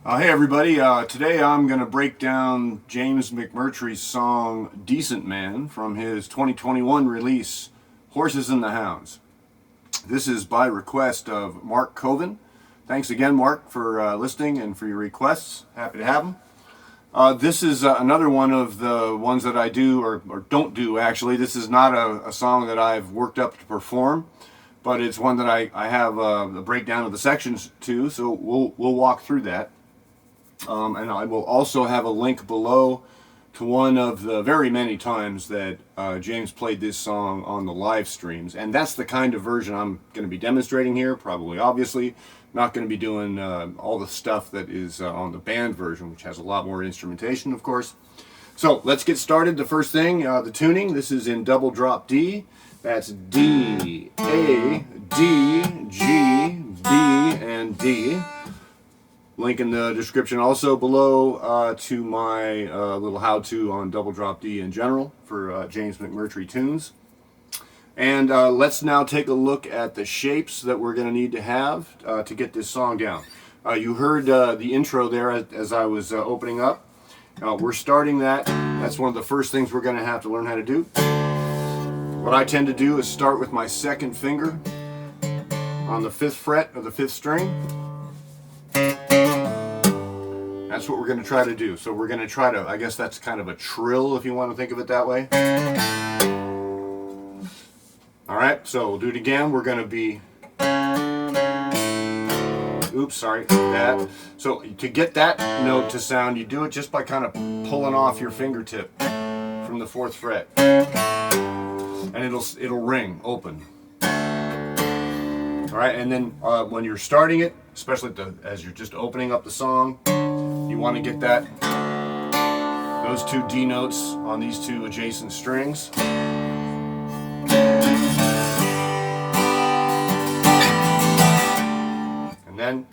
Hey everybody, today I'm going to break down James McMurtry's song Decent Man from his 2021 release Horses and the Hounds. This is by request of Mark Covin. Thanks again, Mark, for listening and for your requests. Happy to have them. This is another one of the ones that I do or don't do actually. This is not a song that I've worked up to perform, but it's one that I have a breakdown of the sections to, so we'll walk through that. And I will also have a link below to one of the very many times that James played this song on the live streams. And that's the kind of version I'm going to be demonstrating here, probably obviously. Not going to be doing all the stuff that is on the band version, which has a lot more instrumentation, of course. So let's get started. The first thing, the tuning. This is in double drop D. That's D, A, D, G, B, and D. Link in the description also below to my little how-to on double drop D in general for James McMurtry tunes. And let's now take a look at the shapes that we're going to need to have to get this song down. You heard the intro there as I was opening up. We're starting that. That's one of the first things we're going to have to learn how to do. What I tend to do is start with my second finger on the 5th fret of the 5th string. That's what we're going to try to do. So we're going to try to, I guess that's kind of a trill if you want to think of it that way. Alright, so we'll do it again. We're going to be, oops, sorry, that. So to get that note to sound, you do it just by kind of pulling off your fingertip from the 4th fret. And it'll ring open. Alright, and then when you're starting it, especially as you're just opening up the song, you want to get those two D notes on these two adjacent strings. And then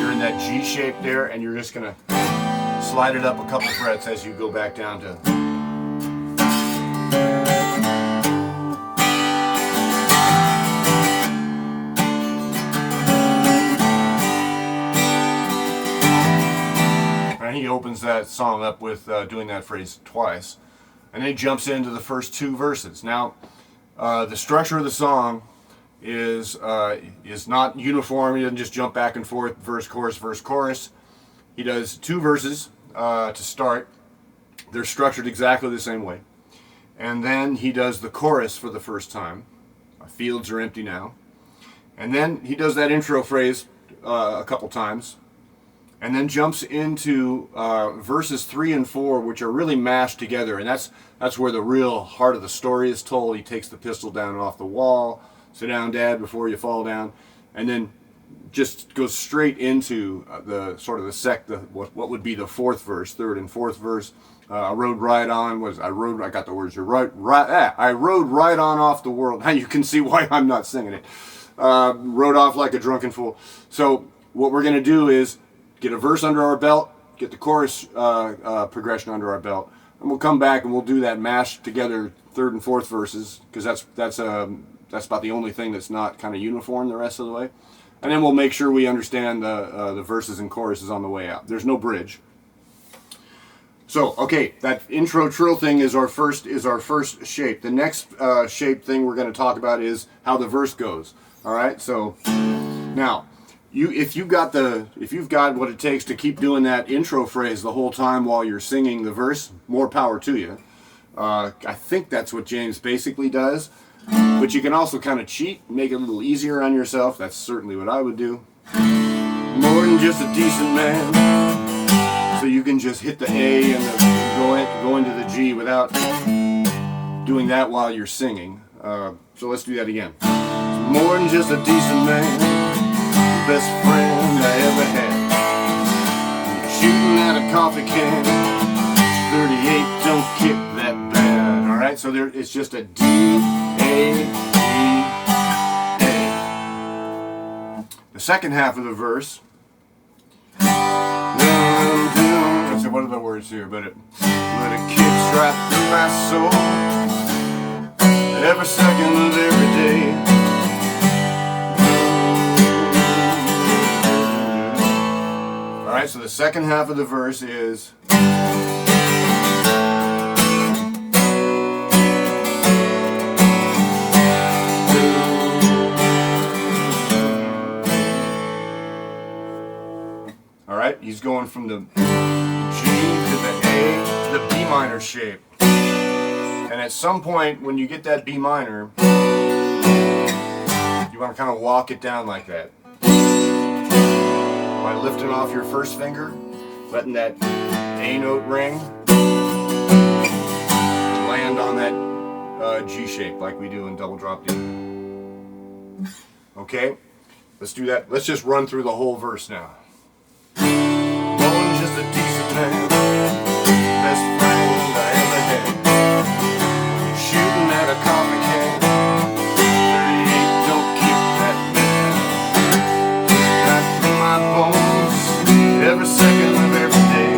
you're in that G shape there, and you're just going to slide it up a couple frets as you go back down to. He opens that song up with doing that phrase twice, and then he jumps into the first 2 verses. Now, the structure of the song is not uniform. He doesn't just jump back and forth, verse, chorus. He does 2 verses to start. They're structured exactly the same way. And then he does the chorus for the first time. Fields are empty now. And then he does that intro phrase a couple times. And then jumps into verses 3 and 4, which are really mashed together, and that's where the real heart of the story is told. He takes the pistol down off the wall, sit down, Dad, before you fall down, and then just goes straight into the sort of what would be the 4th verse, 3rd and 4th verse. I rode right on. I got the words here. I rode right on off the world. Now you can see why I'm not singing it. Rode off like a drunken fool. So what we're going to do is get a verse under our belt, get the chorus progression under our belt, and we'll come back and we'll do that mashed together 3rd and 4th verses, because that's about the only thing that's not kind of uniform the rest of the way. And then we'll make sure we understand the verses and choruses on the way out. There's no bridge. So, okay, that intro trill thing is our first shape. The next shape thing we're going to talk about is how the verse goes. All right, so now. If you've got what it takes to keep doing that intro phrase the whole time while you're singing the verse, more power to you. I think that's what James basically does, but you can also kind of cheat, make it a little easier on yourself. That's certainly what I would do. More than just a decent man, so you can just hit the A and go into the G without doing that while you're singing. So let's do that again. More than just a decent man. Best friend I ever had. Shooting at a coffee can. 38 don't kick that bad. Alright, so it's just a D, A, D, A. The second half of the verse. Let's see, what are the words here? But it kicks right through my soul. Every second of every day. Alright, so the second half of the verse is... Alright, he's going from the G to the A to the B minor shape. And at some point when you get that B minor, you want to kind of walk it down like that. By lifting off your first finger, letting that A note ring, and land on that G shape like we do in double drop D. Okay, let's do that. Let's just run through the whole verse now. Bones just a decent man, best friend I ever had. Shooting at a coffee can, 38 don't keep that man. Got my bones every second of every day,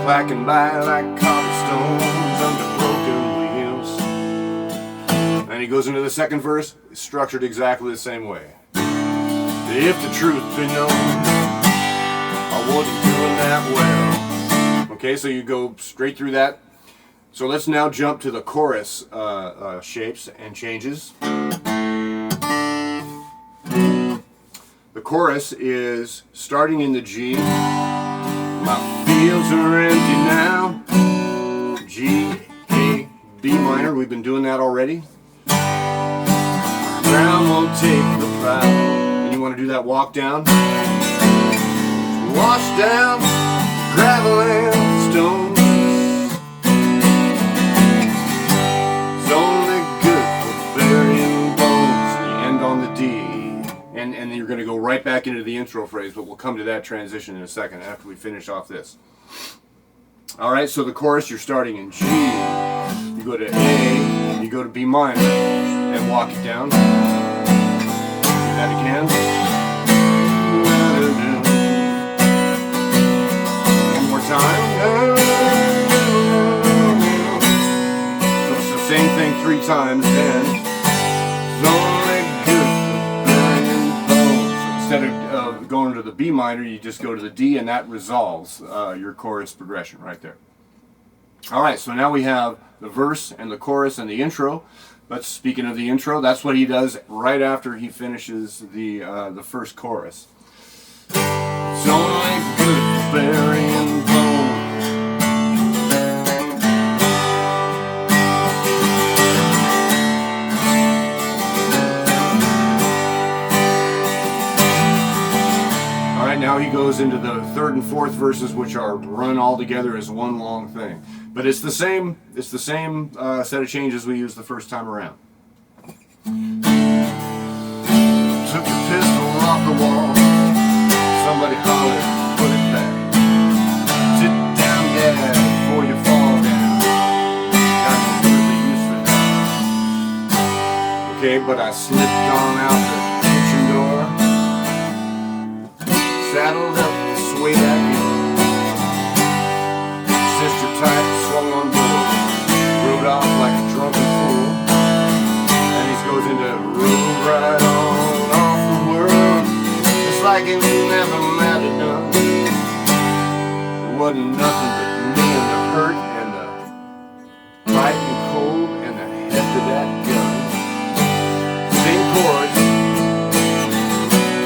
clacking by like cobblestones under broken wheels. And he goes into the second verse, structured exactly the same way. If the truth be known, I wasn't doing that well. Okay, so you go straight through that. So let's now jump to the chorus shapes and changes. The chorus is starting in the G. My fields are empty now. G, A, B minor. We've been doing that already. Ground won't take the plow. And you want to do that walk down. Wash down gravel and stones. It's only good for burying bones. You end on the D. And then you're going to go right back into the intro phrase, but we'll come to that transition in a second after we finish off this. Alright, so the chorus, you're starting in G. You go to A, you go to B minor, and walk it down. Do that again. One more time. So it's the same thing 3 times, and it's only good for burying bones. So instead of going to the B minor, you just go to the D, and that resolves your chorus progression right there. Alright, so now we have the verse and the chorus and the intro. But speaking of the intro, that's what he does right after he finishes the first chorus. It's only good for burying bones. Alright, now he goes into the third and fourth verses, which are run all together as one long thing. But it's the same set of changes we used the first time around. Took the pistol off the wall. Somebody hollered, put it back. Sit down, Dad, before you fall down. Got no earthly use for that. Okay, but I slipped on out the kitchen door. Saddled up to sway that hill. Sister tight, swung on board. Rode off like a drunken fool. And he goes into rode right on off the world. Just like it never mattered none. There wasn't nothing but me and the hurt and the light and cold and the heft of that gun. Same chords.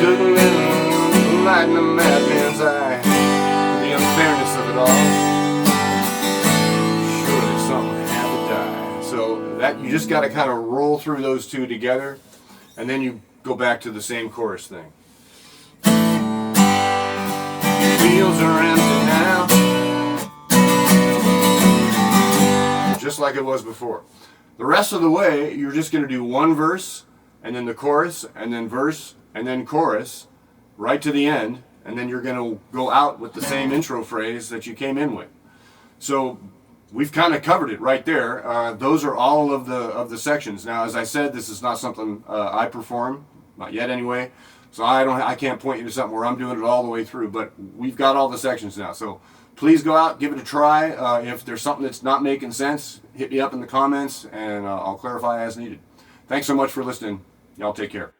Took me in the light in the madman's eye. The unfairness of it all. So that you just got to kind of roll through those two together, and then you go back to the same chorus thing. Fields are empty now, just like it was before. The rest of the way, you're just going to do one verse, and then the chorus, and then verse, and then chorus, right to the end, and then you're going to go out with the same intro phrase that you came in with. So we've kind of covered it right there. Those are all of the sections. Now, as I said, this is not something I perform, not yet anyway. So I can't point you to something where I'm doing it all the way through. But we've got all the sections now. So please go out, give it a try. If there's something that's not making sense, hit me up in the comments, and I'll clarify as needed. Thanks so much for listening. Y'all take care.